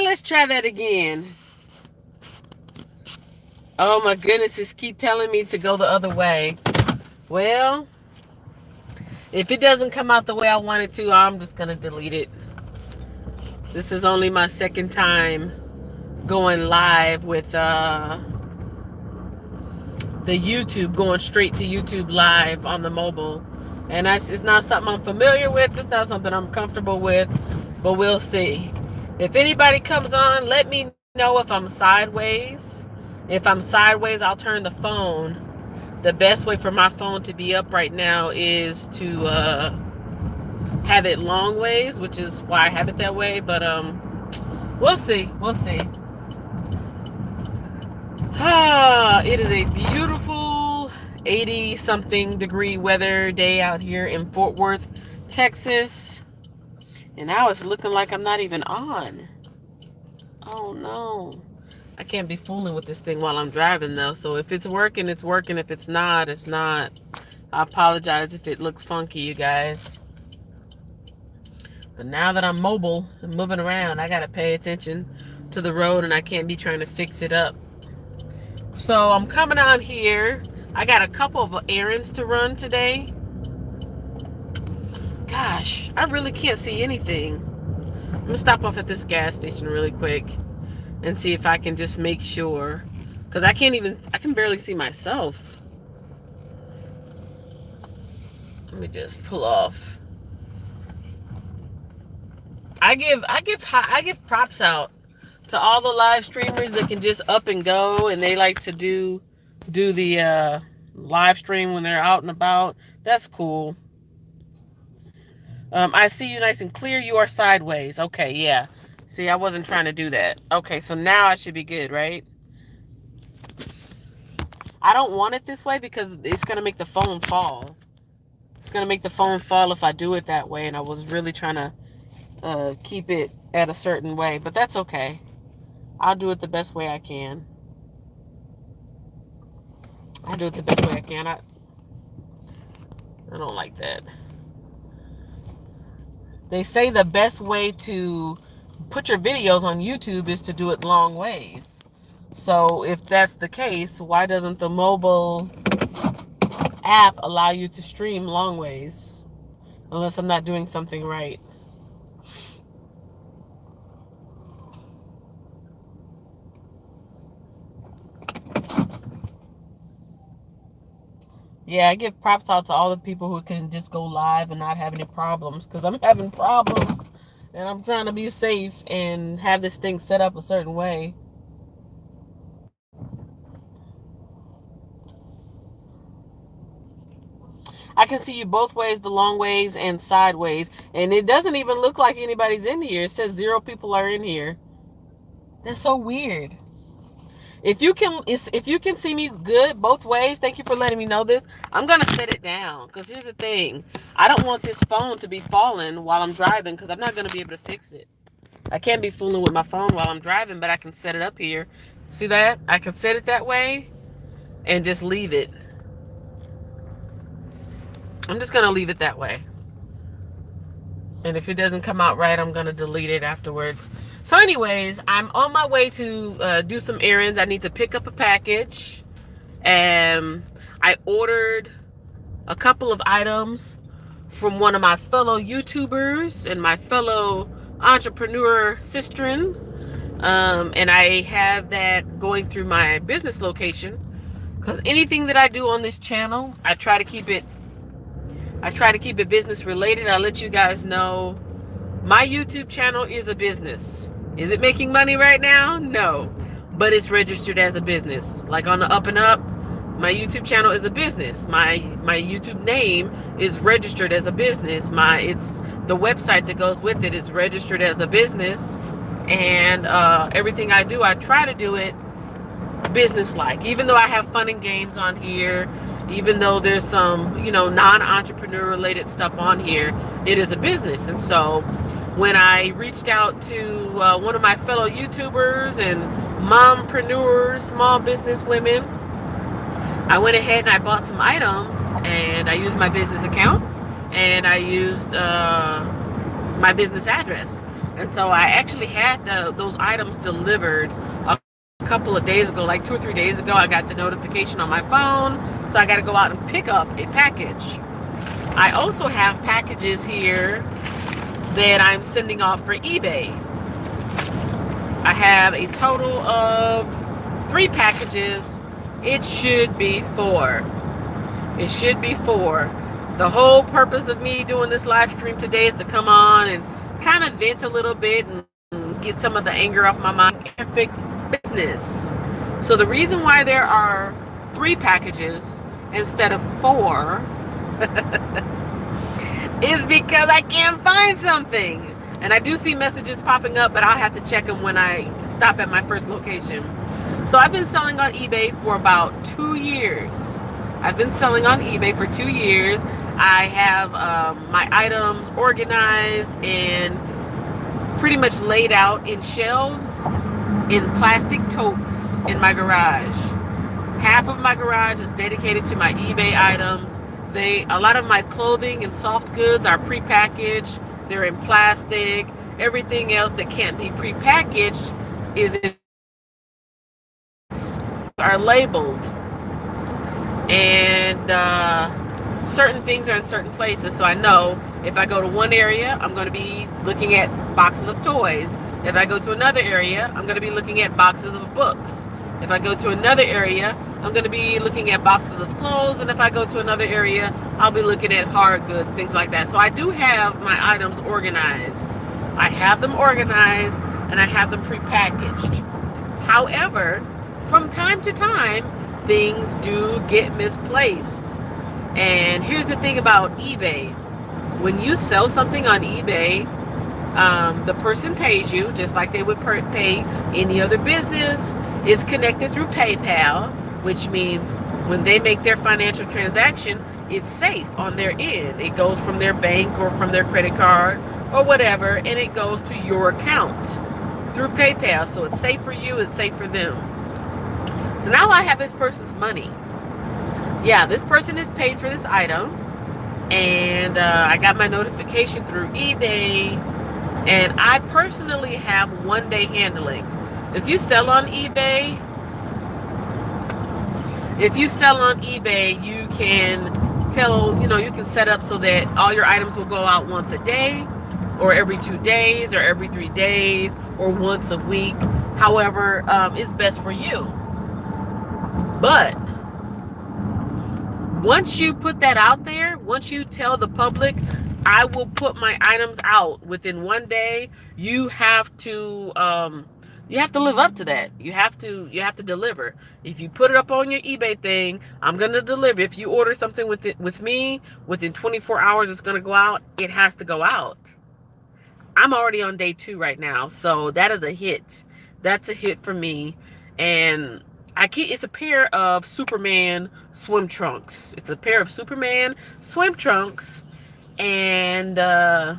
Let's try that again. Oh my goodness, it's keep telling me to go the other way. Well, if it doesn't come out the way I want it to, I'm just going to delete it. This is only my second time going live with the YouTube, going straight to YouTube live on the mobile. And it's not something I'm familiar with. It's not something I'm comfortable with, but we'll see. If anybody comes on, let me know if I'm sideways. If I'm sideways, I'll turn the phone. The best way for my phone to be up right now is to have it long ways, which is why I have it that way. But we'll see. We'll see. It is a beautiful 80-something degree weather day out here in Fort Worth, Texas. And now it's looking like I'm not even on. Oh no. I can't be fooling with this thing while I'm driving though. So if it's working, it's working. If it's not, it's not. I apologize if it looks funky, you guys. But now that I'm mobile and moving around, I gotta pay attention to the road and I can't be trying to fix it up. So I'm coming out here. I got a couple of errands to run today. Gosh, I really can't see anything. I'm gonna stop off at this gas station really quick and see if I can just make sure. Because I can barely see myself. Let me just pull off. I give props out to all the live streamers that can just up and go, and they like to do the live stream when they're out and about. That's cool. I see you nice and clear. You are sideways. Okay, yeah. See, I wasn't trying to do that. Okay, so now I should be good, right? I don't want it this way because it's going to make the phone fall. It's going to make the phone fall if I do it that way, and I was really trying to keep it at a certain way, but that's okay. I'll do it the best way I can. I don't like that. They say the best way to put your videos on YouTube is to do it long ways. So if that's the case, why doesn't the mobile app allow you to stream long ways? Unless I'm not doing something right. Yeah, I give props out to all the people who can just go live and not have any problems, because I'm having problems and I'm trying to be safe and have this thing set up a certain way. I can see you both ways, the long ways and sideways, and it doesn't even look like anybody's in here. It says 0 people are in here. That's so weird. If you can see me good both ways, thank you for letting me know this. I'm gonna set it down, because here's the thing. I don't want this phone to be falling while I'm driving, because I'm not gonna be able to fix it. I can't be fooling with my phone while I'm driving, but I can set it up here. See that? I can set it that way and just leave it. I'm just gonna leave it that way. And if it doesn't come out right, I'm gonna delete it afterwards. So anyways, I'm on my way to do some errands. I need to pick up a package. And I ordered a couple of items from one of my fellow YouTubers and my fellow entrepreneur sisterin. And I have that going through my business location. Because anything that I do on this channel, I try to keep it business related. I'll let you guys know my YouTube channel is a business. Is it making money right now? No. But it's registered as a business. Like on the up and up, my YouTube channel is a business. My YouTube name is registered as a business. It's the website that goes with it is registered as a business. And everything I do, I try to do it business-like. Even though I have fun and games on here, even though there's some, non-entrepreneur related stuff on here, it is a business. And so when I reached out to one of my fellow YouTubers and mompreneurs, small business women, I went ahead and I bought some items, and I used my business account, and I used my business address. And so I actually had those items delivered a couple of days ago, like 2 or 3 days ago. I got the notification on my phone, so I got to go out and pick up a package. I also have packages here that I'm sending off for eBay. I have a total of 3 packages. It should be 4. It should be 4. The whole purpose of me doing this live stream today is to come on and kind of vent a little bit and get some of the anger off my mind. Perfect business. So the reason why there are 3 packages instead of 4 is because I can't find something. And I do see messages popping up, but I'll have to check them when I stop at my first location. So I've been selling on eBay for about 2 years. I've been selling on eBay for 2 years. I have my items organized and pretty much laid out in shelves in plastic totes in my garage. Half of my garage is dedicated to my eBay items. A lot of my clothing and soft goods are prepackaged. They're in plastic. Everything else that can't be prepackaged are labeled. And certain things are in certain places. So I know if I go to one area, I'm going to be looking at boxes of toys. If I go to another area, I'm going to be looking at boxes of books. If I go to another area, I'm going to be looking at boxes of clothes. And if I go to another area, I'll be looking at hard goods, things like that. So I do have my items organized. I have them organized and I have them prepackaged. However, from time to time, things do get misplaced. And here's the thing about eBay. When you sell something on eBay, the person pays you just like they would pay any other business. It's connected through PayPal, which means when they make their financial transaction, it's safe on their end. It goes from their bank or from their credit card or whatever, and it goes to your account through PayPal. So it's safe for you, it's safe for them. So now I have this person's money. Yeah, this person is paid for this item, and I got my notification through eBay, and I personally have 1-day handling. If you sell on eBay, you can you can set up so that all your items will go out once a day, or every 2 days, or every 3 days, or once a week. However, it's best for you. But once you put that out there, once you tell the public, I will put my items out within 1 day, you have to live up to that. You have to deliver. If you put it up on your eBay thing, I'm going to deliver. If you order something with me, within 24 hours it's going to go out. It has to go out. I'm already on day 2 right now, so that is a hit. That's a hit for me. And it's a pair of Superman swim trunks. It's a pair of Superman swim trunks, and I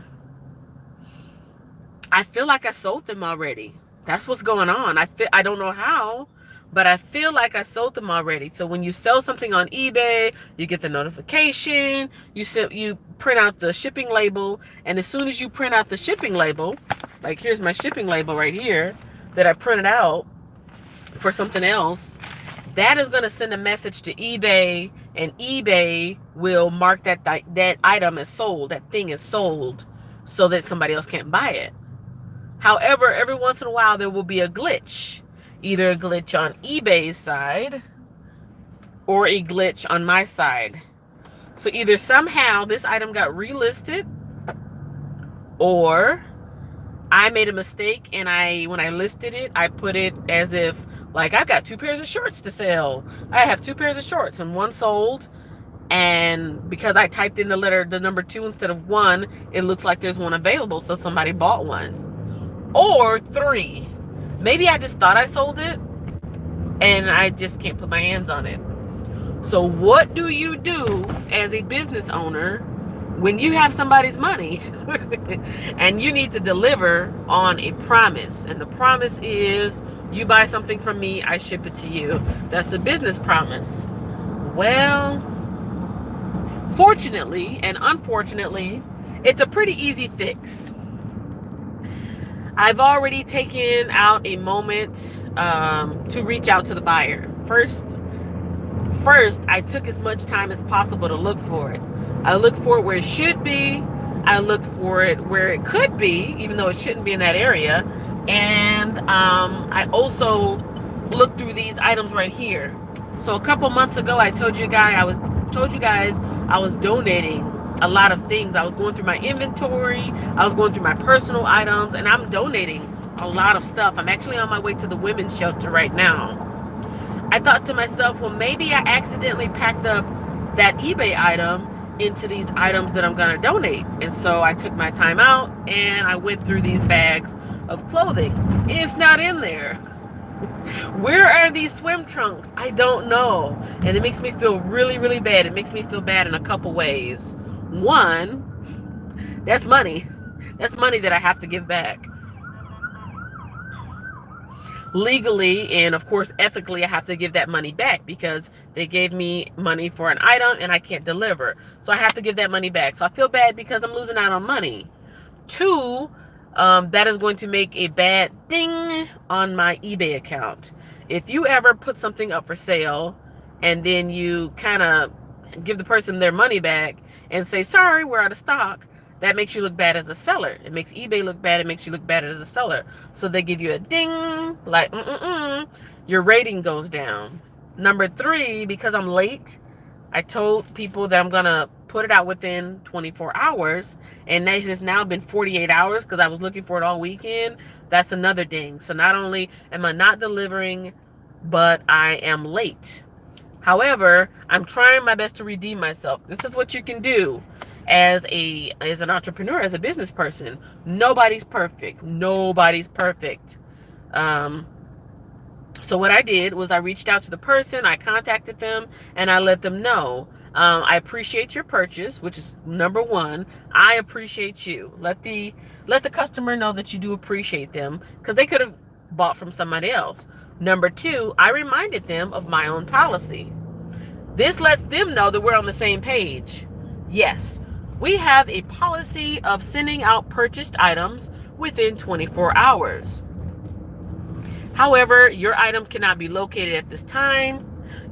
feel like I sold them already. That's what's going on. I don't know how, but I feel like I sold them already. So when you sell something on eBay, you get the notification. You print out the shipping label, and as soon as you print out the shipping label, like here's my shipping label right here that I printed out for something else, that is going to send a message to eBay, and eBay will mark that item as sold, that thing is sold, so that somebody else can't buy it. However, every once in a while there will be a glitch, either a glitch on eBay's side or a glitch on my side. So either somehow this item got relisted, or I made a mistake, and when I listed it, I put it as if, like, I've got 2 pairs of shorts to sell. I have 2 pairs of shorts, and one sold, and because I typed in the number 2 instead of 1, it looks like there's one available, so somebody bought one. Or 3. Maybe I just thought I sold it, and I just can't put my hands on it. So what do you do as a business owner when you have somebody's money and you need to deliver on a promise? And the promise is, you buy something from me, I ship it to you. That's the business promise. Well, fortunately and unfortunately, it's a pretty easy fix. I've already taken out a moment to reach out to the buyer. First, I took as much time as possible to look for it. I looked for it where it should be. I looked for it where it could be, even though it shouldn't be in that area. And I also looked through these items right here. So a couple months ago, I told you guys I was donating a lot of things. I was going through my inventory. I was going through my personal items, and I'm donating a lot of stuff. I'm actually on my way to the women's shelter right now. I thought to myself, well, maybe I accidentally packed up that eBay item into these items that I'm going to donate. And so I took my time out and I went through these bags of clothing. It's not in there. Where are these swim trunks? I don't know. And it makes me feel really, really bad. It makes me feel bad in a couple ways. One, that's money. That's money that I have to give back. Legally and of course ethically, I have to give that money back because they gave me money for an item and I can't deliver. So I have to give that money back. So I feel bad because I'm losing out on money. Two, that is going to make a bad ding on my eBay account. If you ever put something up for sale and then you kind of give the person their money back and say, sorry, we're out of stock, that makes you look bad as a seller. It makes eBay look bad. It makes you look bad as a seller. So they give you a ding, like, your rating goes down. Number three, because I'm late, I told people that I'm going to put it out within 24 hours. And that has now been 48 hours because I was looking for it all weekend. That's another ding. So not only am I not delivering, but I am late. However, I'm trying my best to redeem myself. This is what you can do. As an entrepreneur, as a business person, nobody's perfect. Nobody's perfect. So what I did was I reached out to the person, I contacted them, and I let them know, I appreciate your purchase, which is number one. I appreciate you. Let the customer know that you do appreciate them because they could have bought from somebody else. Number two, I reminded them of my own policy. This lets them know that we're on the same page. Yes. We have a policy of sending out purchased items within 24 hours. However, your item cannot be located at this time.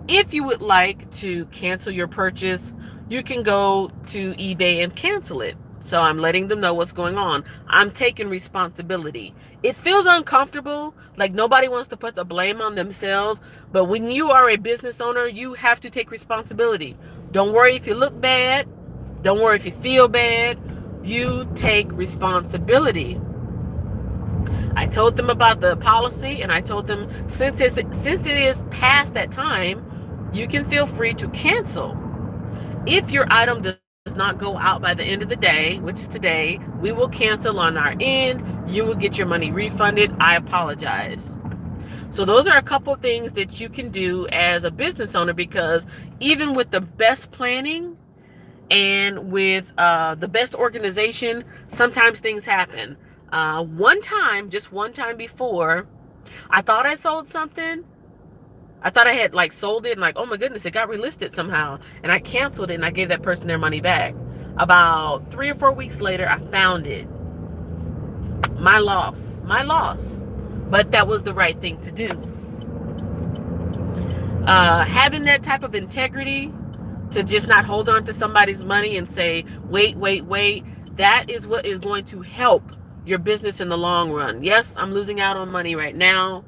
If you would like to cancel your purchase, you can go to eBay and cancel it. So I'm letting them know what's going on. I'm taking responsibility. It feels uncomfortable, like nobody wants to put the blame on themselves. But when you are a business owner, you have to take responsibility. Don't worry if you look bad. Don't worry if you feel bad. You take responsibility. I told them about the policy, and I told them since it is past that time, you can feel free to cancel. If your item does not go out by the end of the day, which is today, we will cancel on our end. You will get your money refunded. I apologize. So those are a couple of things that you can do as a business owner, because even with the best planning and with the best organization, sometimes things happen. Just one time before, I thought I sold something. I thought I had sold it and oh my goodness, it got relisted somehow. And I canceled it and I gave that person their money back. About 3 or 4 weeks later, I found it. My loss. But that was the right thing to do. Having that type of integrity to just not hold on to somebody's money and say, wait, that is what is going to help your business in the long run. Yes, I'm losing out on money right now,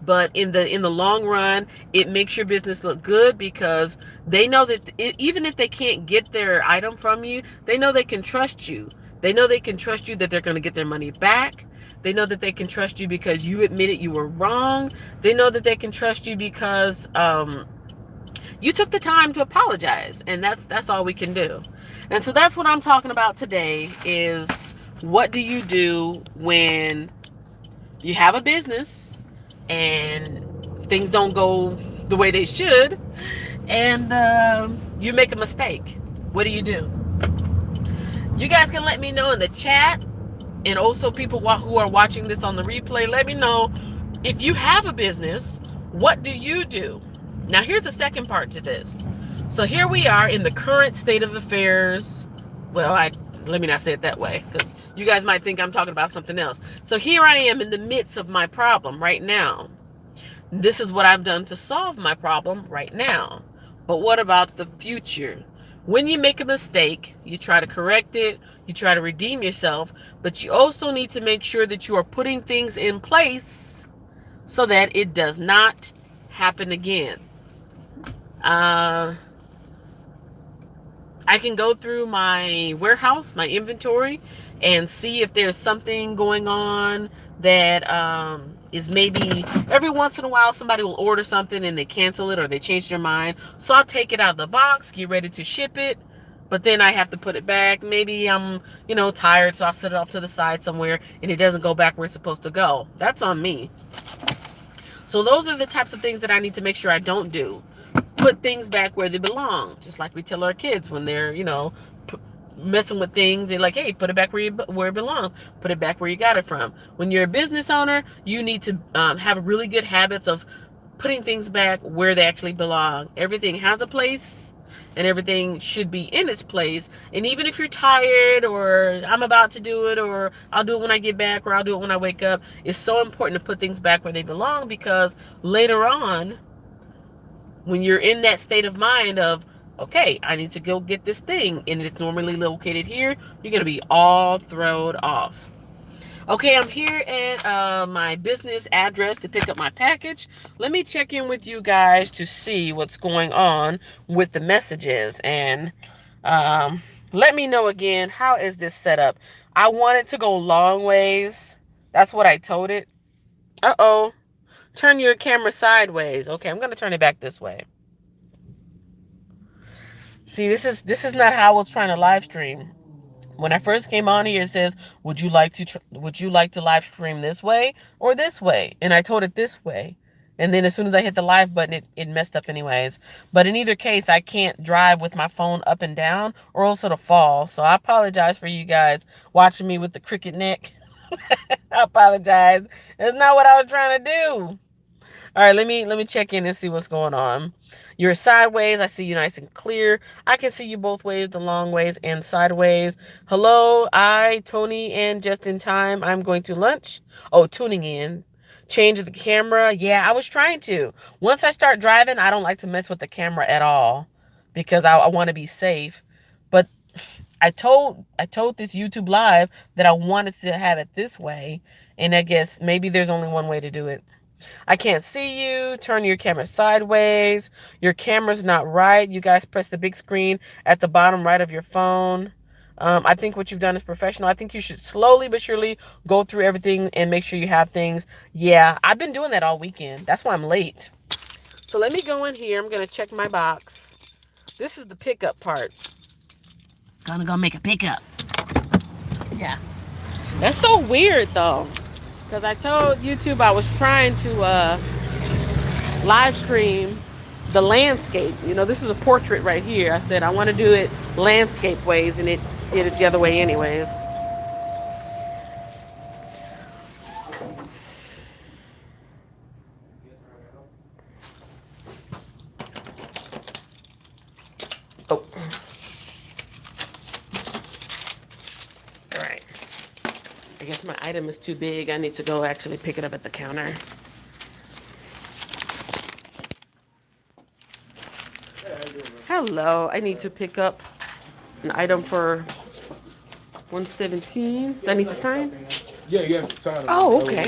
but in the long run, it makes your business look good, because they know that even if they can't get their item from you, they know they can trust you. They know they can trust you that they're going to get their money back. They know that they can trust you because you admitted you were wrong. They know that they can trust you because you took the time to apologize, and that's all we can do. And so that's what I'm talking about today is, what do you do when you have a business and things don't go the way they should, and you make a mistake? What do you do? You guys can let me know in the chat, and also people who are watching this on the replay, let me know if you have a business, what do you do? Now here's the second part to this. So here we are in the current state of affairs. Well, let me not say it that way, because you guys might think I'm talking about something else. So here I am in the midst of my problem right now. This is what I've done to solve my problem right now. But what about the future? When you make a mistake, you try to correct it, you try to redeem yourself, but you also need to make sure that you are putting things in place so that it does not happen again. I can go through my warehouse, my inventory, and see if there's something going on that is maybe every once in a while somebody will order something and they cancel it or they change their mind. So I'll take it out of the box, get ready to ship it, but then I have to put it back. Maybe I'm, tired, so I'll set it off to the side somewhere and it doesn't go back where it's supposed to go. That's on me. So those are the types of things that I need to make sure I don't do. Put things back where they belong, just like we tell our kids when they're, messing with things. They're like, hey, put it back where it belongs. Put it back where you got it from. When you're a business owner, you need to have really good habits of putting things back where they actually belong. Everything has a place, and everything should be in its place. And even if you're tired, or I'm about to do it, or I'll do it when I get back, or I'll do it when I wake up, it's so important to put things back where they belong, because later on, when you're in that state of mind of, okay, I need to go get this thing, and it's normally located here, you're going to be all thrown off. Okay, I'm here at my business address to pick up my package. Let me check in with you guys to see what's going on with the messages. And let me know again, how is this set up? I want it to go long ways. That's what I told it. Uh-oh. Turn your camera sideways. Okay, I'm going to turn it back this way. See, this is not how I was trying to live stream. When I first came on here, it says, would you like to live stream this way or this way? And I told it this way. And then as soon as I hit the live button, it messed up anyways. But in either case, I can't drive with my phone up and down or else it'll fall. So I apologize for you guys watching me with the crooked neck. I apologize. That's not what I was trying to do. All right, let me check in and see what's going on. You're sideways. I see you nice and clear. I can see you both ways, the long ways and sideways. Hello, Tony, and just in time. I'm going to lunch. Oh, tuning in. Change the camera. Yeah, I was trying to. Once I start driving, I don't like to mess with the camera at all because I want to be safe. But I told this YouTube live that I wanted to have it this way, and I guess maybe there's only one way to do it. I can't see you. Turn your camera sideways. Your camera's not right. You guys press the big screen at the bottom right of your phone. I think what you've done is professional. I think you should slowly but surely go through everything and make sure you have things. Yeah, I've been doing that all weekend. That's why I'm late. So let me go in here. I'm going to check my box. This is the pickup part. Gonna go make a pickup. Yeah. That's so weird, though. Because I told YouTube I was trying to live stream the landscape. This is a portrait right here. I said I want to do it landscape ways, and it did it the other way anyways. Oh. All right. I guess my item is too big. I need to go actually pick it up at the counter. Hello. I need to pick up an item for 117. Do I need to sign? Yeah, you have to sign it. Oh, okay.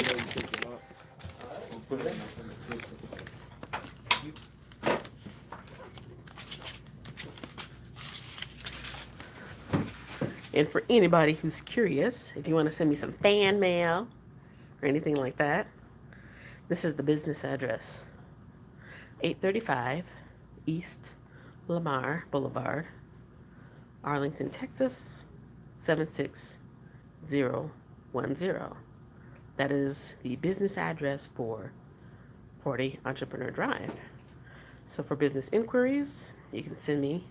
And for anybody who's curious, if you want to send me some fan mail or anything like that, this is the business address. 835 East Lamar Boulevard, Arlington, Texas, 76010. That is the business address for 40 Entrepreneur Drive. So for business inquiries, you can send me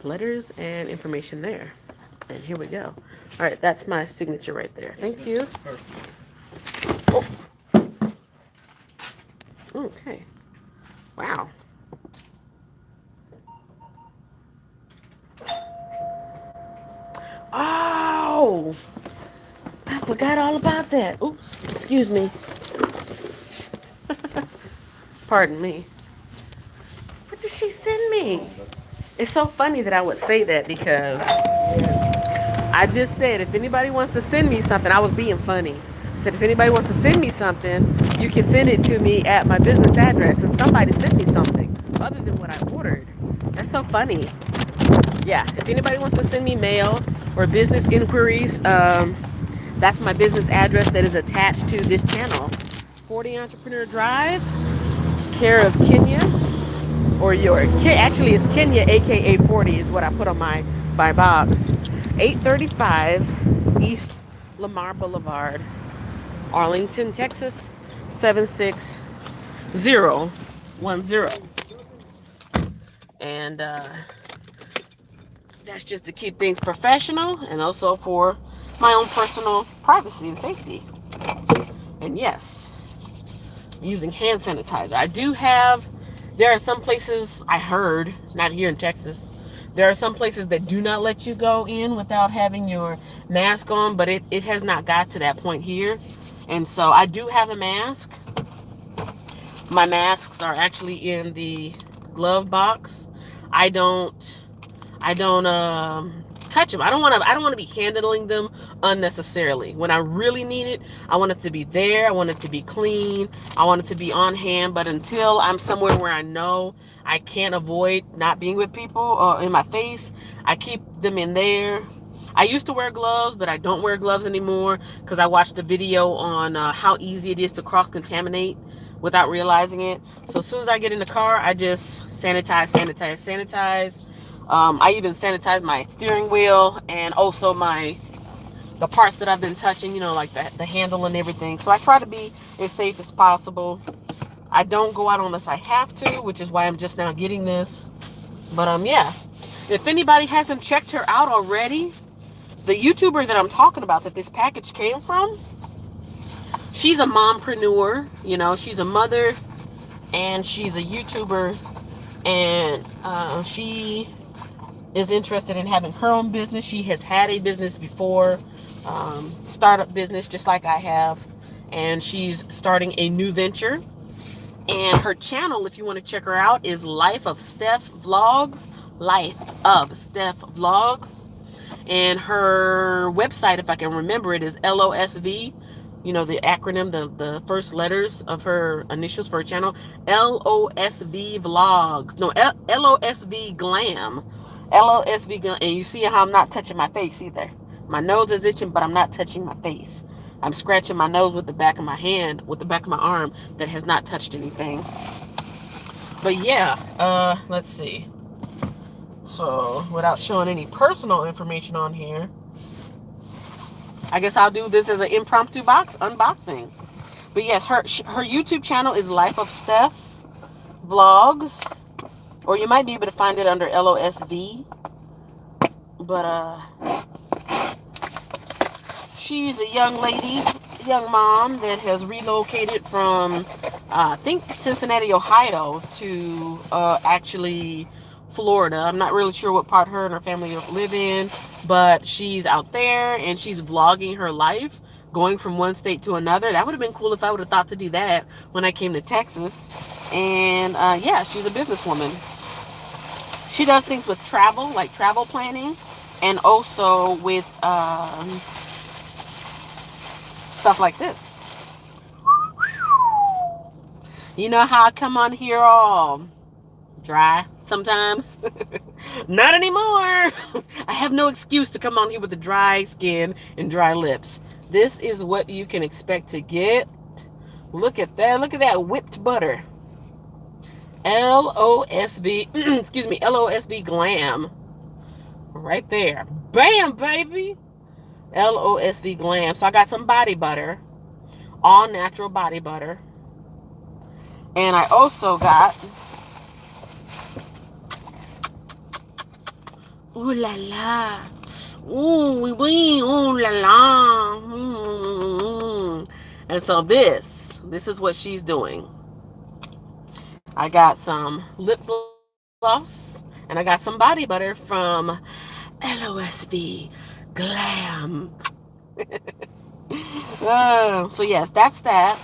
letters and information there. And here we go. All right, that's my signature right there. Thank you. Oh. Okay. Wow. Ah, Excuse me. Pardon me. What did she send me? It's so funny that I would say that because I just said if anybody wants to send me something, I was being funny. I said if anybody wants to send me something, you can send it to me at my business address. And somebody sent me something other than what I ordered. That's so funny. Yeah, if anybody wants to send me mail or business inquiries, that's my business address that is attached to this channel. 40 Entrepreneur Drive, care of Kenya, or actually it's Kenya, aka 40 is what I put on my box. 835 East Lamar Boulevard, Arlington, Texas, 76010. And that's just to keep things professional and also for my own personal privacy and safety. And yes, using hand sanitizer. There are some places I heard, not here in Texas, there are some places that do not let you go in without having your mask on, but it has not got to that point here. And so I do have a mask. My masks are actually in the glove box. I don't touch them. I don't want to be handling them unnecessarily. When I really need it, I want it to be there. I want it to be clean. I want it to be on hand. But until I'm somewhere where I know I can't avoid not being with people in my face, I keep them in there. I used to wear gloves, but I don't wear gloves anymore because I watched a video on how easy it is to cross-contaminate without realizing it. So as soon as I get in the car, I just sanitize. I even sanitize my steering wheel and also the parts that I've been touching, like the handle and everything. So I try to be as safe as possible. I don't go out unless I have to, which is why I'm just now getting this. But yeah, if anybody hasn't checked her out already, the YouTuber that I'm talking about that this package came from, she's a mompreneur. She's a mother and she's a YouTuber, and she is interested in having her own business. She has had a business before, startup business just like I have, and she's starting a new venture. And her channel, if you want to check her out, is Life of Steph Vlogs. And her website, if I can remember it, is LOSV. The acronym, the first letters of her initials for her channel, LOSV Vlogs. No, LOSV GLAM. LOSV GLAM. And you see how I'm not touching my face either. My nose is itching, but I'm not touching my face. I'm scratching my nose with the back of my hand, with the back of my arm that has not touched anything. But yeah, let's see. So, without showing any personal information on here, I guess I'll do this as an impromptu unboxing. But yes, her YouTube channel is Life of Steph Vlogs, or you might be able to find it under LOSV. But she's a young mom that has relocated from I think Cincinnati, Ohio to actually Florida. I'm not really sure what part her and her family live in, but she's out there and she's vlogging her life, going from one state to another. That would have been cool if I would have thought to do that when I came to Texas. And yeah, she's a businesswoman. She does things with travel, like travel planning, and also with stuff like this. You know how I come on here all dry sometimes? Not anymore. I have no excuse to come on here with a dry skin and dry lips. This is what you can expect to get. Look at that. Look at that whipped butter. LOSV, LOSV GLAM. Right there. Bam, baby. LOSV GLAM. So I got some body butter. All natural body butter. And I also got, ooh la la, ooh wee wee, ooh la la. And so this is what she's doing. I got some lip gloss and I got some body butter from LOSV GLAM. So yes, that's that.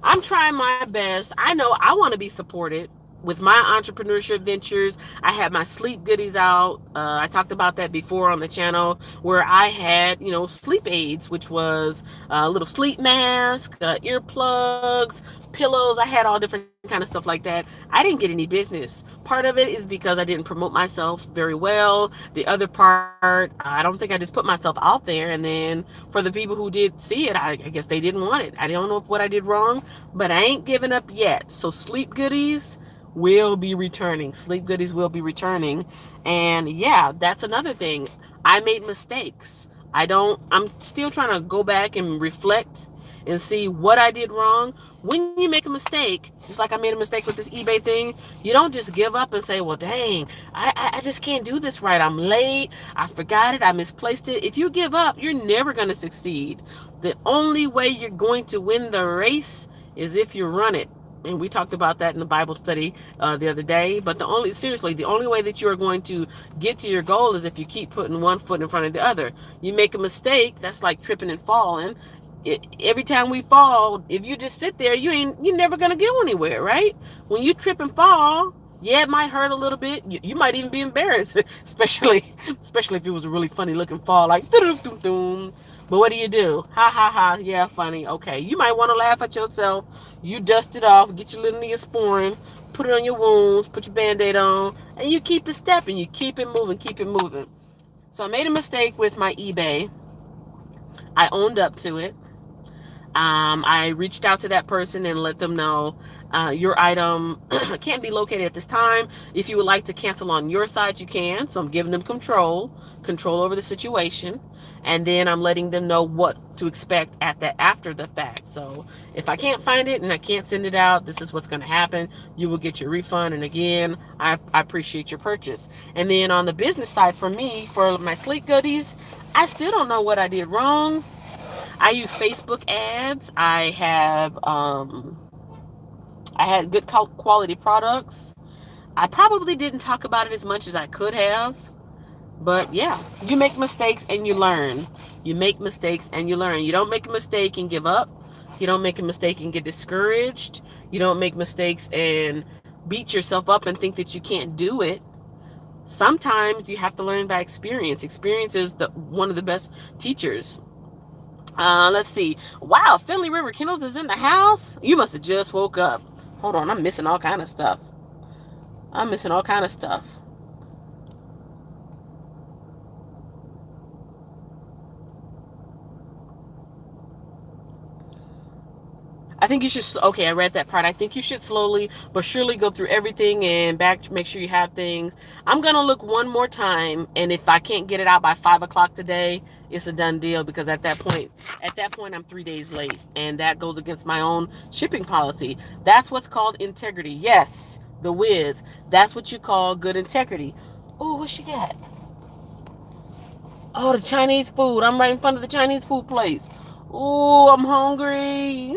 I'm trying my best. I know I want to be supported with my entrepreneurship ventures. I have my sleep goodies out. I talked about that before on the channel, where I had, sleep aids, which was a little sleep mask, earplugs, pillows. I had all different kind of stuff like that. I didn't get any business. Part of it is because I didn't promote myself very well. The other part, I don't think I just put myself out there. And then for the people who did see it, I guess they didn't want it. I don't know what I did wrong, but I ain't given up yet. So sleep goodies will be returning. Sleep goodies will be returning. And yeah, that's another thing. I made mistakes. I'm still trying to go back and reflect and see what I did wrong. When you make a mistake, just like I made a mistake with this eBay thing, you don't just give up and say, well, dang, I just can't do this right. I'm late. I forgot it. I misplaced it. If you give up, you're never going to succeed. The only way you're going to win the race is if you run it. And we talked about that in the Bible study the other day. But the only way that you are going to get to your goal is if you keep putting one foot in front of the other. You make a mistake, that's like tripping and falling. Every time we fall, if you just sit there, you're never gonna go anywhere, right? When you trip and fall, yeah, it might hurt a little bit. You might even be embarrassed, especially if it was a really funny looking fall, like doo-doo-doo-doo. But what do? Ha ha ha, yeah, funny. Okay, you might want to laugh at yourself. You dust it off, get your little Neosporin, put it on your wounds, put your Band-Aid on, and you keep it stepping, you keep it moving, keep it moving. So I made a mistake with my eBay. I owned up to it. I reached out to that person and let them know your item can't be located at this time. If you would like to cancel on your side, you can. So I'm giving them control over the situation. And then I'm letting them know what to expect after the fact. So if I can't find it and I can't send it out, this is what's going to happen. You will get your refund. And again, I appreciate your purchase. And then on the business side for me, for my sleep goodies, I still don't know what I did wrong. I use Facebook ads. I had good quality products. I probably didn't talk about it as much as I could have. But yeah, you make mistakes and you learn. You make mistakes and you learn. You don't make a mistake and give up. You don't make a mistake and get discouraged. You don't make mistakes and beat yourself up and think that you can't do it. Sometimes you have to learn by experience. Experience is one of the best teachers. Let's see. Wow, Finley River Kennels is in the house. You must have just woke up. Hold on, I'm missing all kind of stuff. I think you should, okay, I read that part. I think you should slowly but surely go through everything and make sure you have things. I'm going to look one more time, and if I can't get it out by 5 o'clock today, it's a done deal, because at that point, I'm 3 days late, and that goes against my own shipping policy. That's what's called integrity. Yes, the whiz. That's what you call good integrity. Oh, what she got? Oh, the Chinese food. I'm right in front of the Chinese food place. Oh, I'm hungry.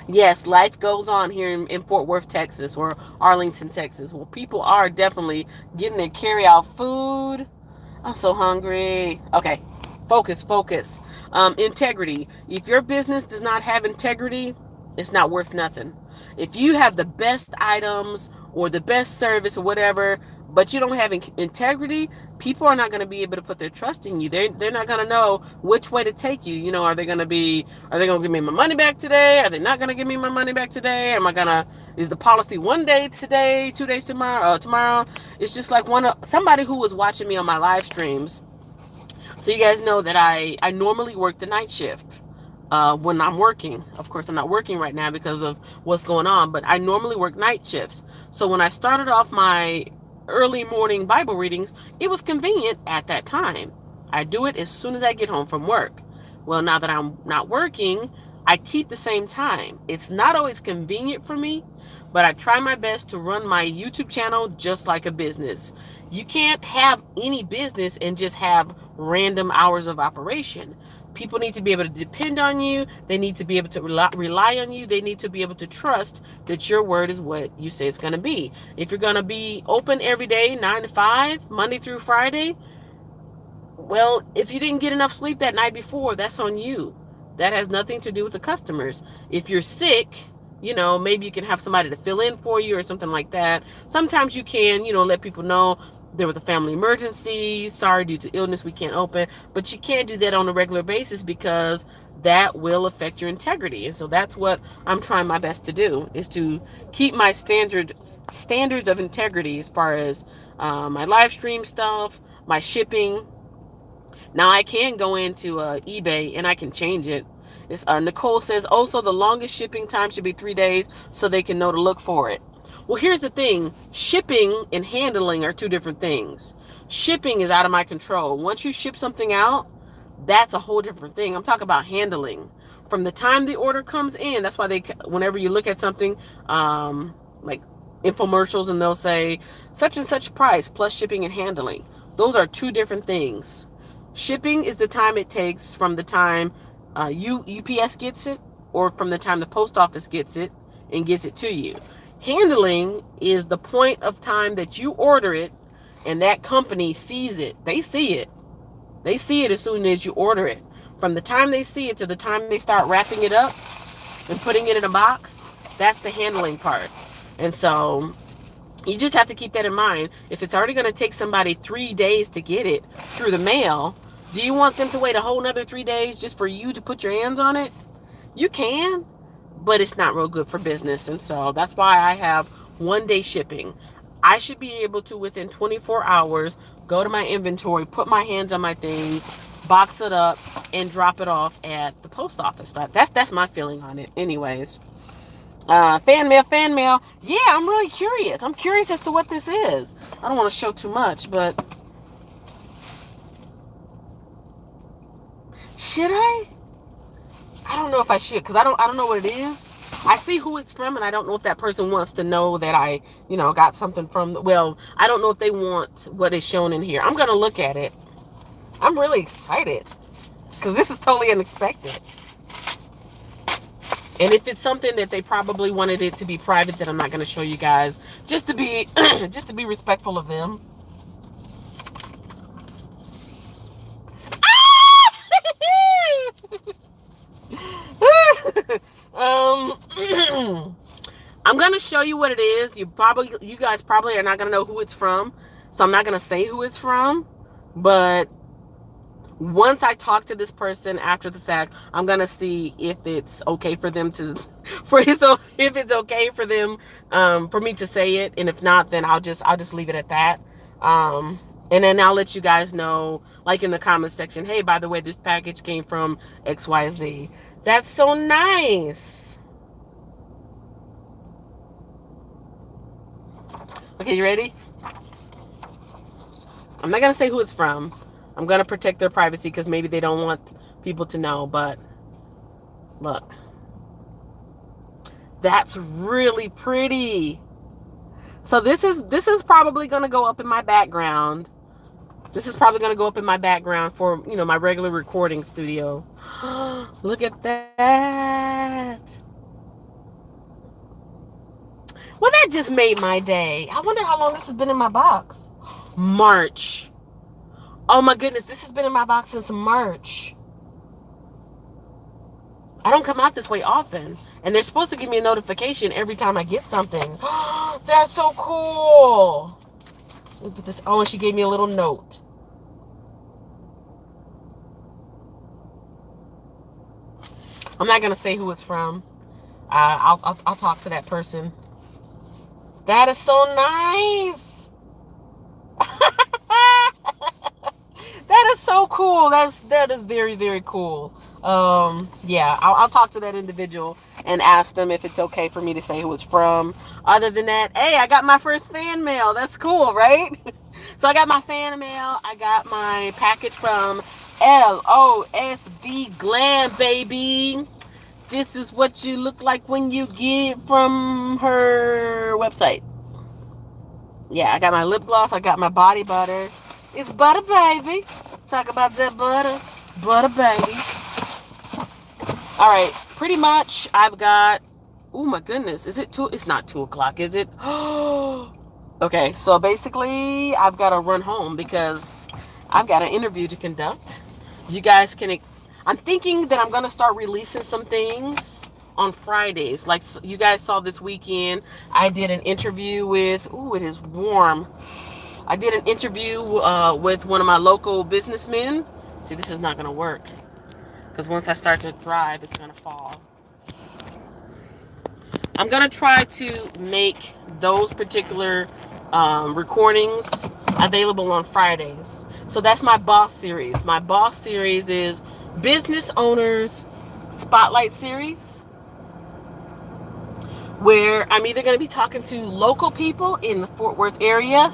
Yes, life goes on here in Fort Worth, Texas, or Arlington, Texas. Well, people are definitely getting their carry-out food. I'm so hungry. Okay, focus. Integrity. If your business does not have integrity, it's not worth nothing. If you have the best items or the best service or whatever, but you don't have integrity, people are not going to be able to put their trust in you. They're not going to know which way to take you. You know, are they going to give me my money back today? Are they not going to give me my money back today? Is the policy 1 day today, 2 days tomorrow? It's just like somebody who was watching me on my live streams. So you guys know that I normally work the night shift. When I'm working. Of course, I'm not working right now because of what's going on, but I normally work night shifts. So when I started off my early morning Bible readings, it was convenient at that time. I do it as soon as I get home from work. Well, now that I'm not working, I keep the same time. It's not always convenient for me, but I try my best to run my YouTube channel just like a business. You can't have any business and just have random hours of operation. People need to be able to depend on you. They need to be able to rely on you. They need to be able to trust that your word is what you say it's going to be. If you're going to be open every day, 9 to 5, Monday through Friday, Well, if you didn't get enough sleep that night before, that's on you. That has nothing to do with the customers. If you're sick, maybe you can have somebody to fill in for you or something like that. Sometimes you can, let people know there was a family emergency. Sorry, due to illness, we can't open. But you can't do that on a regular basis because that will affect your integrity. And so that's what I'm trying my best to do, is to keep my standards of integrity as far as my live stream stuff, my shipping. Now I can go into eBay and I can change it. It's, Nicole says, also the longest shipping time should be 3 days so they can know to look for it. Well, here's the thing. Shipping and handling are two different things. Shipping is out of my control. Once you ship something out, that's a whole different thing. I'm talking about handling. From the time the order comes in, that's why whenever you look at something like infomercials and they'll say such and such price plus shipping and handling. Those are two different things. Shipping is the time it takes from the time UPS gets it or from the time the post office gets it and gets it to you. Handling is the point of time that you order it and that company sees it. They see it. They see it as soon as you order it. From the time they see it to the time they start wrapping it up and putting it in a box, that's the handling part. And so you just have to keep that in mind. If it's already going to take somebody 3 days to get it through the mail, do you want them to wait a whole nother 3 days just for you to put your hands on it? You can, but it's not real good for business. And so that's why I have 1 day shipping. I should be able to, within 24 hours, go to my inventory, put my hands on my things, box it up, and drop it off at the post office. That's my feeling on it. Anyways, fan mail. Yeah, I'm really curious. I'm curious as to what this is. I don't want to show too much, but should I? I don't know if I should, because I don't know what it is. I see who it's from, and I don't know if that person wants to know that I, got something from, I don't know if they want what is shown in here. I'm going to look at it. I'm really excited, because this is totally unexpected. And if it's something that they probably wanted it to be private, then I'm not going to show you guys, just to be, just to be respectful of them. I'm going to show you what it is. You guys probably are not going to know who it's from. So I'm not going to say who it's from. But once I talk to this person after the fact, I'm going to see if it's okay for them to, if it's okay for them, for me to say it. And if not, then I'll just leave it at that. And then I'll let you guys know, like in the comment section, hey, by the way, this package came from XYZ. That's so nice. Okay, you ready? I'm not going to say who it's from. I'm going to protect their privacy because maybe they don't want people to know, but look. That's really pretty. So this is probably going to go up in my background. This is probably going to go up in my background for, my regular recording studio. Look at that. Well, that just made my day. I wonder how long this has been in my box. March. Oh my goodness, this has been in my box since March. I don't come out this way often. And they're supposed to give me a notification every time I get something. That's so cool. Let me put this. Oh, and she gave me a little note. I'm not going to say who it's from. I'll talk to that person. That is so nice. That is so cool. That is very, very cool. Yeah, I'll talk to that individual and ask them if it's okay for me to say who it's from. Other than that, hey, I got my first fan mail. That's cool, right? So I got my fan mail. I got my package from LOSV GLAM, baby. This is what you look like when you get from her website. Yeah, I got my lip gloss. I got my body butter. It's butter, baby. Talk about that butter. Butter, baby. All right, pretty much I've got, oh my goodness, is it 2? It's not 2 o'clock, is it? Okay, so basically I've got to run home because I've got an interview to conduct. You guys can, I'm thinking that I'm going to start releasing some things on Fridays. Like you guys saw this weekend, I did an interview with, ooh, it is warm. I did an interview with one of my local businessmen. See, this is not going to work because once I start to drive, it's going to fall. I'm going to try to make those particular recordings available on Fridays. So that's my boss series. My boss series is Business Owners Spotlight Series, where I'm either going to be talking to local people in the Fort Worth area.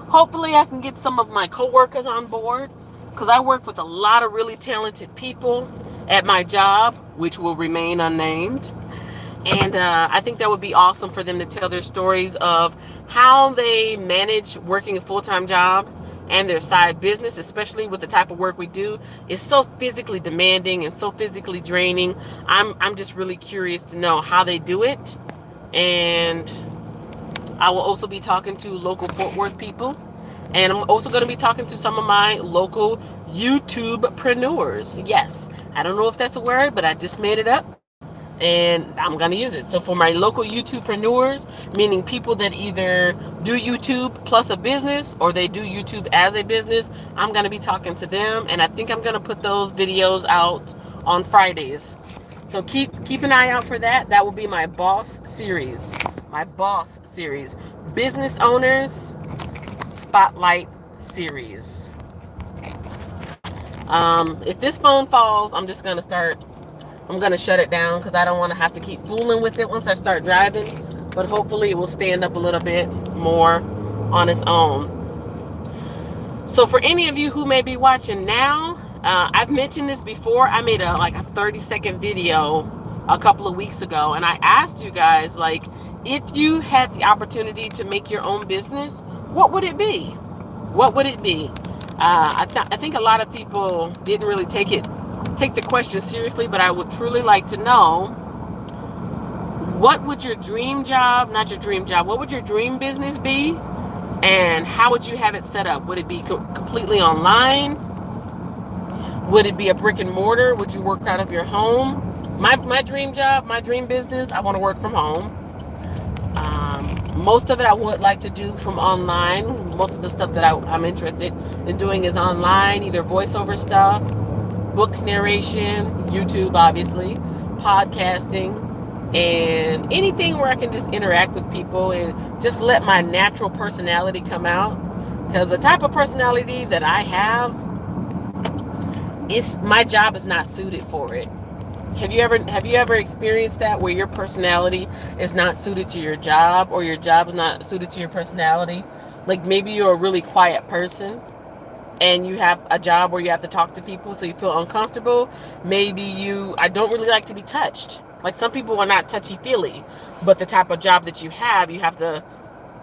Hopefully I can get some of my coworkers on board, because I work with a lot of really talented people at my job, which will remain unnamed. And I think that would be awesome for them to tell their stories of how they manage working a full-time job and their side business, especially with the type of work we do. It's so physically demanding and so physically draining. I'm just really curious to know how they do it. And I will also be talking to local Fort Worth people. And I'm also going to be talking to some of my local YouTube-preneurs. Yes, I don't know if that's a word, but I just made it up. And I'm going to use it. So for my local YouTube-preneurs, meaning people that either do YouTube plus a business or they do YouTube as a business, I'm going to be talking to them. And I think I'm going to put those videos out on Fridays. So keep an eye out for that. That will be my boss series. My boss series. Business Owners Spotlight Series. If this phone falls, I'm just going to shut it down because I don't want to have to keep fooling with it once I start driving. But hopefully it will stand up a little bit more on its own. So for any of you who may be watching now, I've mentioned this before. I made a 30-second video a couple of weeks ago, and I asked you guys, if you had the opportunity to make your own business, what would it be? What would it be? I think a lot of people didn't really take the question seriously, but I would truly like to know, what would your dream job, not your dream job, what would your dream business be? And how would you have it set up? Would it be completely online? Would it be a brick and mortar? Would you work out of your home? My dream job, my dream business, I want to work from home. Most of it I would like to do from online. Most of the stuff that I'm interested in doing is online, either voiceover stuff, book narration, YouTube obviously, podcasting, and anything where I can just interact with people and just let my natural personality come out. Because the type of personality that I have, my job is not suited for it. Have you ever experienced that, where your personality is not suited to your job, or your job is not suited to your personality? Like maybe you're a really quiet person and you have a job where you have to talk to people, so you feel uncomfortable. Maybe I don't really like to be touched. Like some people are not touchy-feely, but the type of job that you have to,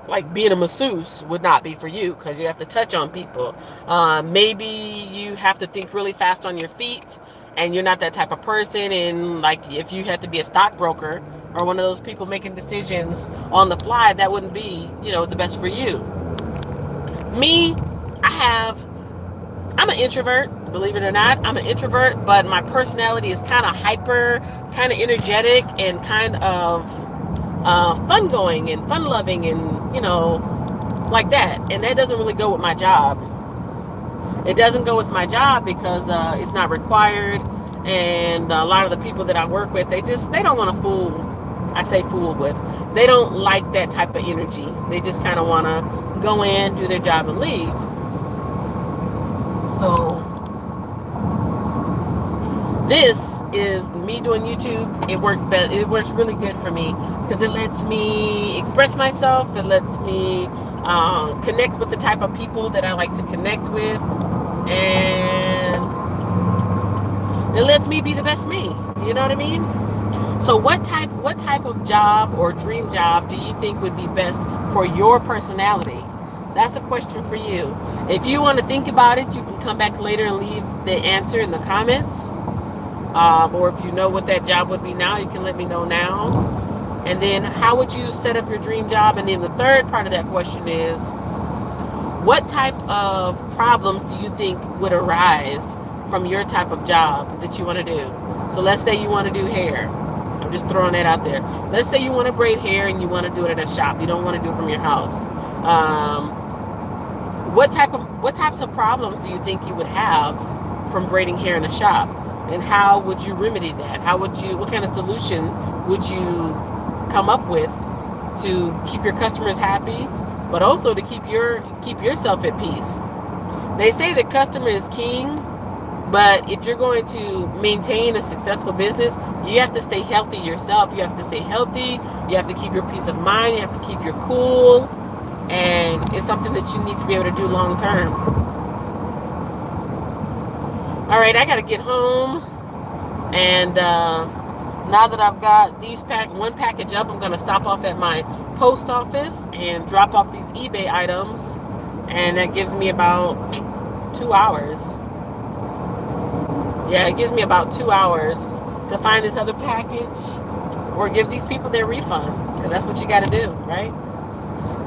like being a masseuse would not be for you because you have to touch on people. Maybe you have to think really fast on your feet and you're not that type of person. And like if you had to be a stockbroker or one of those people making decisions on the fly, that wouldn't be, the best for you. Me, I'm an introvert, believe it or not. I'm an introvert, but my personality is kind of hyper, kind of energetic, and kind of fun-going and fun-loving and, like that. And that doesn't really go with my job. It doesn't go with my job because it's not required. And a lot of the people that I work with, they don't want to fool with. They don't like that type of energy. They just kind of want to go in, do their job, and leave. So this is me doing YouTube. It works really good for me because it lets me express myself. It lets me connect with the type of people that I like to connect with, and it lets me be the best me. You know what I mean? So what type of job or dream job do you think would be best for your personality? That's a question for you. If you want to think about it, you can come back later and leave the answer in the comments. Or if you know what that job would be now, you can let me know now. And then how would you set up your dream job? And then the third part of that question is, What type of problems do you think would arise from your type of job that you want to do? So let's say you want to do hair. I'm just throwing that out there. Let's say you want to braid hair and you want to do it at a shop. You don't want to do it from your house. What types of problems do you think you would have from braiding hair in a shop? And how would you remedy that? What kind of solution would you come up with to keep your customers happy, but also to keep yourself at peace? They say the customer is king, but if you're going to maintain a successful business, you have to stay healthy yourself. You have to stay healthy. You have to keep your peace of mind. You have to keep your cool. And it's something that you need to be able to do long term. All right, I got to get home. And now that I've got one package up, I'm going to stop off at my post office and drop off these eBay items. And that gives me about 2 hours. Yeah, it gives me about 2 hours to find this other package or give these people their refund. Because that's what you got to do, right?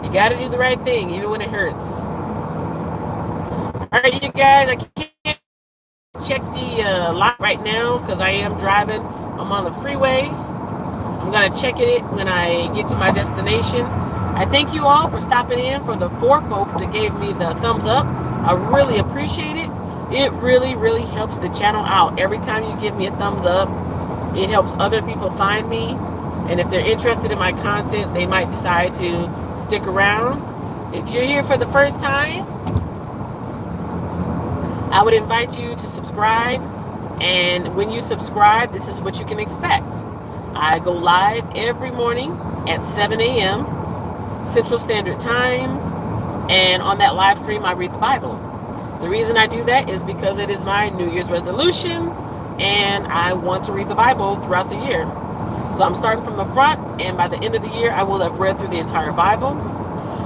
You got to do the right thing, even when it hurts. All right, you guys, I can't check the lot right now because I am driving. I'm on the freeway. I'm going to check it when I get to my destination. I thank you all for stopping in. For the 4 folks that gave me the thumbs up, I really appreciate it. It really, really helps the channel out. Every time you give me a thumbs up, it helps other people find me. And if they're interested in my content, they might decide to stick around. If you're here for the first time, I would invite you to subscribe. And when you subscribe, this is what you can expect. I go live every morning at 7 a.m. Central Standard Time. And on that live stream, I read the Bible. The reason I do that is because it is my New Year's resolution. And I want to read the Bible throughout the year. So I'm starting from the front, and by the end of the year, I will have read through the entire Bible.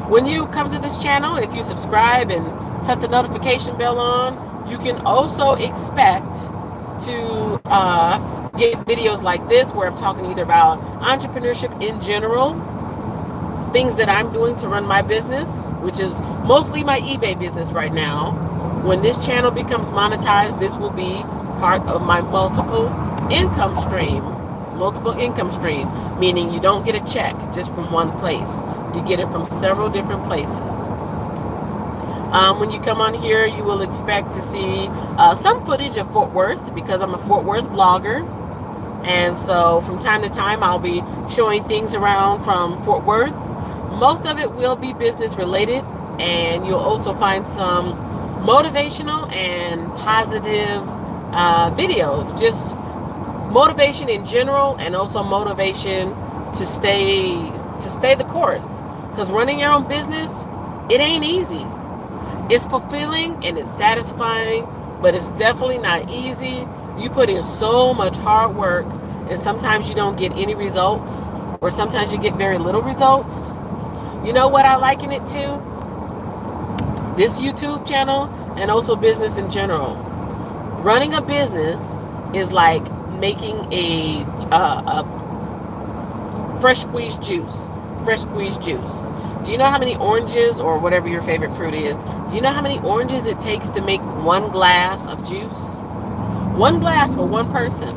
When you come to this channel, if you subscribe and set the notification bell on, you can also expect to get videos like this where I'm talking either about entrepreneurship in general, things that I'm doing to run my business, which is mostly my eBay business right now. When this channel becomes monetized, this will be part of my multiple income stream, meaning you don't get a check just from one place. You get it from several different places. When you come on here, you will expect to see some footage of Fort Worth because I'm a Fort Worth vlogger. And so from time to time, I'll be showing things around from Fort Worth. Most of it will be business related, and you'll also find some motivational and positive videos, just motivation in general, and also motivation to stay the course. Because running your own business, it ain't easy. It's fulfilling and it's satisfying, but it's definitely not easy. You put in so much hard work, and sometimes you don't get any results, or sometimes you get very little results. You know what I liken it to? This YouTube channel, and also business in general. Running a business is like making a fresh squeezed juice. Do you know how many oranges, or whatever your favorite fruit is, do you know how many oranges it takes to make 1 glass of juice? 1 glass for 1 person.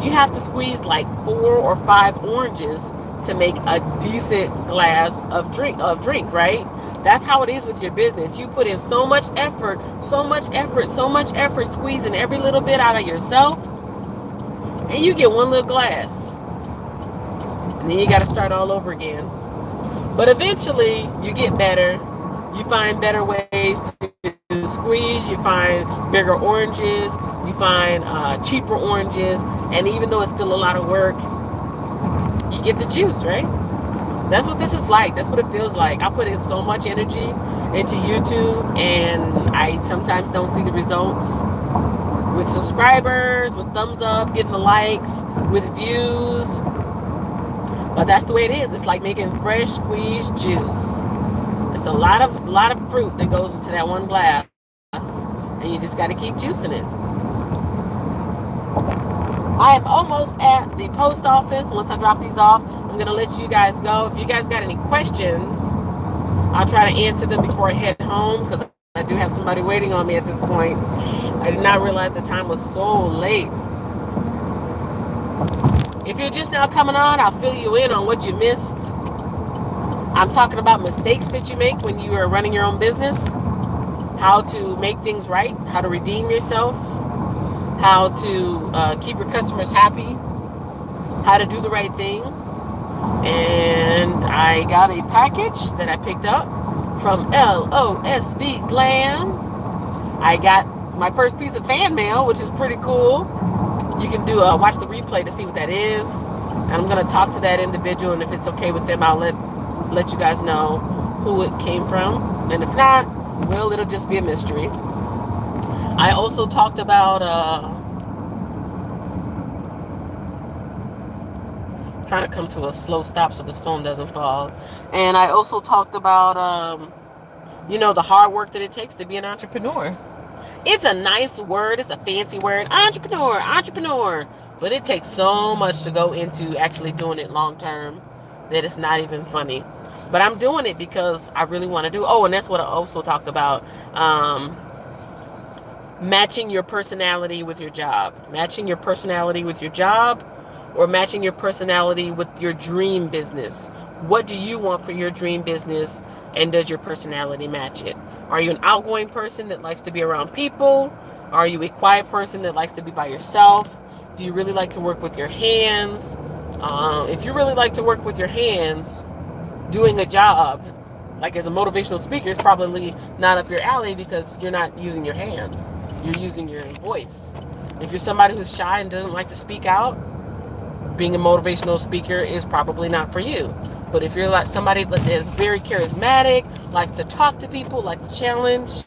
You have to squeeze like 4 or 5 oranges to make a decent glass of drink, right? That's how it is with your business. You put in so much effort, squeezing every little bit out of yourself, and you get 1 little glass. And then you got to start all over again. But eventually, you get better. You find better ways to squeeze. You find bigger oranges. You find cheaper oranges. And even though it's still a lot of work, you get the juice, right? That's what this is like. That's what it feels like. I put in so much energy into YouTube, and I sometimes don't see the results with subscribers, with thumbs up, getting the likes, with views. But that's the way it is. It's like making fresh squeezed juice. It's a lot of fruit that goes into that 1 glass, and you just got to keep juicing it. I am almost at the post office. Once I drop these off, I'm going to let you guys go. If you guys got any questions, I'll try to answer them before I head home because I do have somebody waiting on me at this point. I did not realize the time was so late. If you're just now coming on, I'll fill you in on what you missed. I'm talking about mistakes that you make when you are running your own business, how to make things right, how to redeem yourself, how to keep your customers happy, how to do the right thing. And I got a package that I picked up from LOSV GLAM. I got my first piece of fan mail, which is pretty cool. You can do watch the replay to see what that is. And I'm going to talk to that individual, and if it's okay with them, I'll let you guys know who it came from. And if not, well, it'll just be a mystery. I also talked about trying to come to a slow stop so this phone doesn't fall. And I also talked about the hard work that it takes to be an entrepreneur. It's a nice word, it's a fancy word, entrepreneur, but it takes so much to go into actually doing it long term that it's not even funny. But I'm doing it because I really want to do. Oh, and that's what I also talked about. Matching your personality with your job. Matching your personality with your job, or matching your personality with your dream business. What do you want for your dream business, and does your personality match it? Are you an outgoing person that likes to be around people? Are you a quiet person that likes to be by yourself? Do you really like to work with your hands? If you really like to work with your hands, doing a job like as a motivational speaker is probably not up your alley because you're not using your hands. You're using your voice. If you're somebody who's shy and doesn't like to speak out, being a motivational speaker is probably not for you. But if you're like somebody that is very charismatic, likes to talk to people, likes to challenge,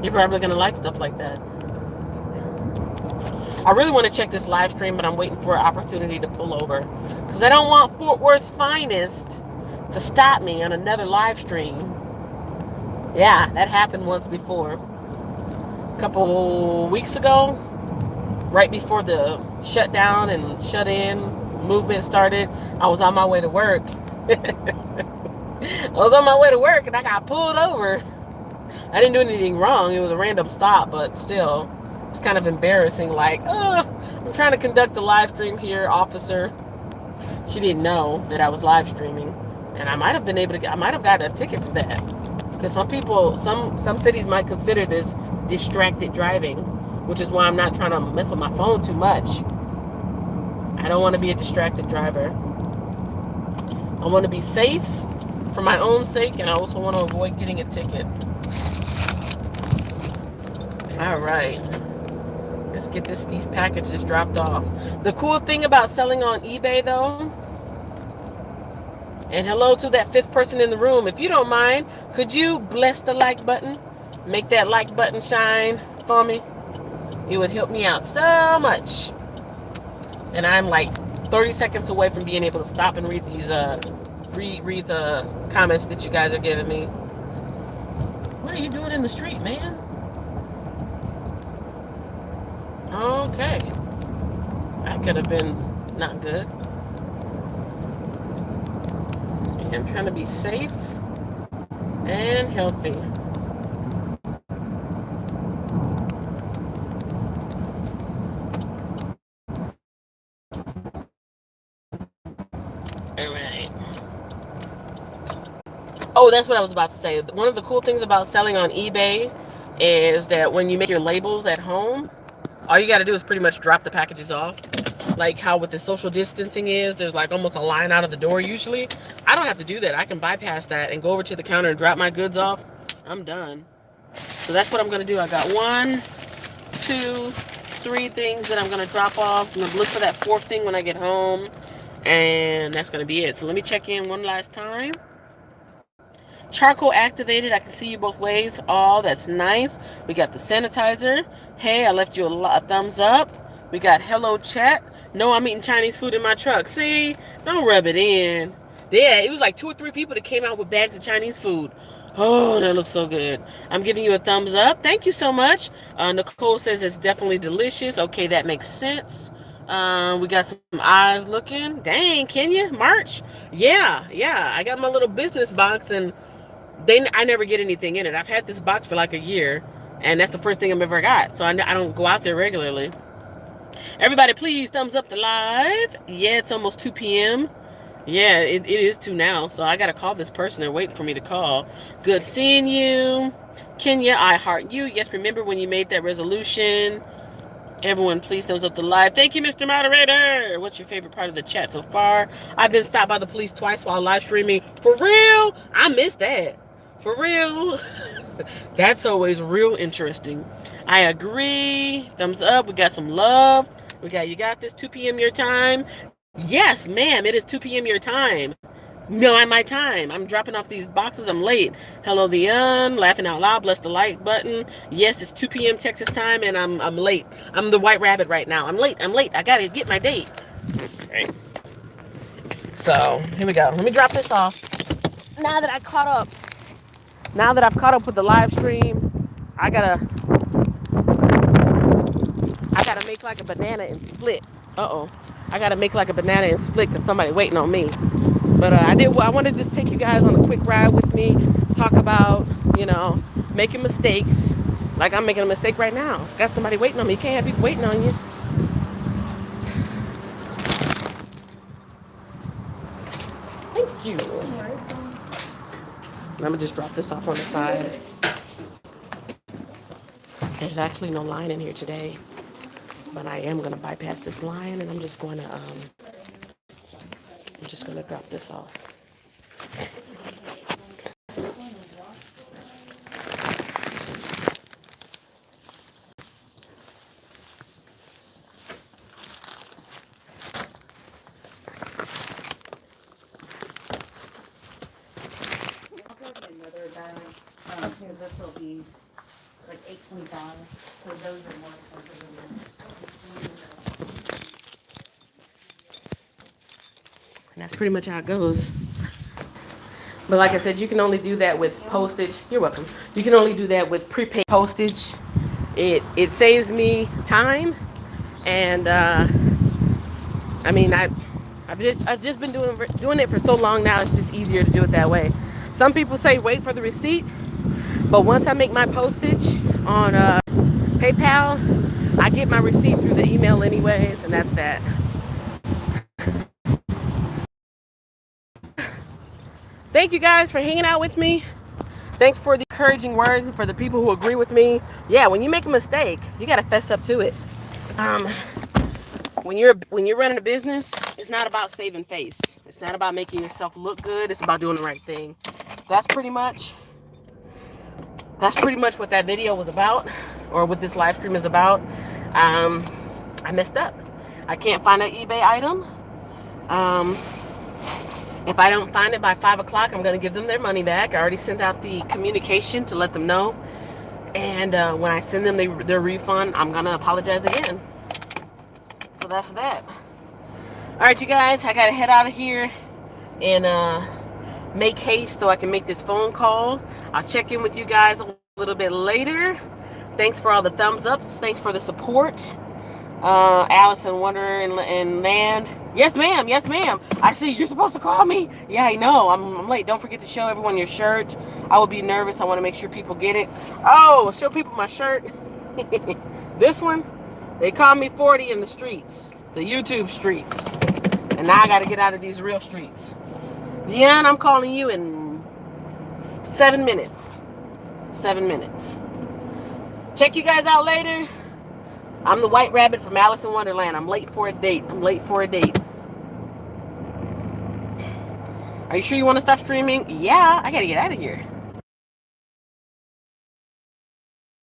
you're probably going to like stuff like that. I really want to check this live stream, but I'm waiting for an opportunity to pull over because I don't want Fort Worth's finest to stop me on another live stream. Yeah, that happened once before. A couple weeks ago, right before the shutdown and shut-in movement started, I was on my way to work. I was on my way to work and I got pulled over. I didn't do anything wrong. It was a random stop, but still, it's kind of embarrassing. Like, I'm trying to conduct a live stream here, officer. She didn't know that I was live streaming, and I might have been able to. I might have gotten a ticket for that, because some people, some cities might consider this distracted driving, which is why I'm not trying to mess with my phone too much. I don't want to be a distracted driver. I want to be safe for my own sake, and I also want to avoid getting a ticket. All right. Let's get these packages dropped off. The cool thing about selling on eBay, though, and hello to that fifth person in the room. If you don't mind, could you bless the like button? Make that like button shine for me. It would help me out so much. And I'm like 30 seconds away from being able to stop and read these read the comments that you guys are giving me. What are you doing in the street, man? Okay. That could have been not good. I'm trying to be safe and healthy. Oh, that's what I was about to say. One of the cool things about selling on eBay is that when you make your labels at home, all you got to do is pretty much drop the packages off. Like how with the social distancing is, there's like almost a line out of the door usually. I don't have to do that. I can bypass that and go over to the counter and drop my goods off. I'm done. So that's what I'm going to do. I got 1, 2, 3 things that I'm going to drop off. I'm going to look for that 4th thing when I get home. And that's going to be it. So let me check in one last time. Charcoal activated. I can see you both ways. Oh, that's nice. We got the sanitizer. Hey, I left you a thumbs up. We got hello chat. No, I'm eating Chinese food in my truck. See? Don't rub it in. Yeah, it was like 2 or 3 people that came out with bags of Chinese food. Oh, that looks so good. I'm giving you a thumbs up. Thank you so much. Nicole says it's definitely delicious. Okay, that makes sense. We got some eyes looking. Dang, Kenya, March. Yeah. I got my little business box, and I never get anything in it. I've had this box for like a year, and that's the first thing I've ever got. So I don't go out there regularly. Everybody, please thumbs up the live. Yeah, it's almost 2 p.m. Yeah, it is 2 now. So I got to call this person. They're waiting for me to call. Good seeing you. Kenya, I heart you. Yes, remember when you made that resolution. Everyone, please thumbs up the live. Thank you, Mr. Moderator. What's your favorite part of the chat so far? I've been stopped by the police twice while live streaming. For real? I missed that. For real? That's always real interesting. I agree. Thumbs up. We got some love. You got this 2 p.m. your time. Yes, ma'am. It is 2 p.m. your time. No, at my time. I'm dropping off these boxes. I'm late. Hello, THEUN. Laughing out loud. Bless the like button. Yes, it's 2 p.m. Texas time, and I'm late. I'm the white rabbit right now. I'm late. I gotta get my date. Right. So here we go. Let me drop this off. Now that I've caught up with the live stream, I gotta make like a banana and split. I gotta make like a banana and split because somebody waiting on me. But I want to just take you guys on a quick ride with me, talk about, making mistakes. Like I'm making a mistake right now. Got somebody waiting on me. You can't have people waiting on you. Thank you. I'm gonna just drop this off on the side. There's actually no line in here today, but I am gonna bypass this line, and I'm just gonna drop this off. Another bag, because this will be like $8.25. So those are more expensive than And that's pretty much how it goes. But like I said, you can only do that with postage. You're welcome. You can only do that with prepaid postage. It saves me time, and I've just been doing it for so long now. It's just easier to do it that way. Some people say wait for the receipt, but once I make my postage on PayPal, I get my receipt through the email anyways, and that's that. Thank you guys for hanging out with me. Thanks for the encouraging words and for the people who agree with me. Yeah, when you make a mistake, you gotta fess up to it. When you're running a business, it's not about saving face. It's not about making yourself look good. It's about doing the right thing. That's pretty much what that video was about, or what this live stream is about. I messed up. I can't find an eBay item. If I don't find it by 5 o'clock, I'm going to give them their money back. I already sent out the communication to let them know. And when I send them their refund, I'm going to apologize again. So that's that. All right, you guys, I got to head out of here and make haste so I can make this phone call. I'll check in with you guys a little bit later. Thanks for all the thumbs ups. Thanks for the support. Allison Wonder and Land. Yes, ma'am. Yes, ma'am. I see. You're supposed to call me. Yeah, I know. I'm late. Don't forget to show everyone your shirt. I will be nervous. I want to make sure people get it. Oh, show people my shirt. This one, they call me 40 in the streets, the YouTube streets. And now I got to get out of these real streets. THEUN, I'm calling you in 7 minutes. 7 minutes. Check you guys out later. I'm the White Rabbit from Alice in Wonderland. I'm late for a date. Are you sure you want to stop streaming? Yeah, I gotta get out of here.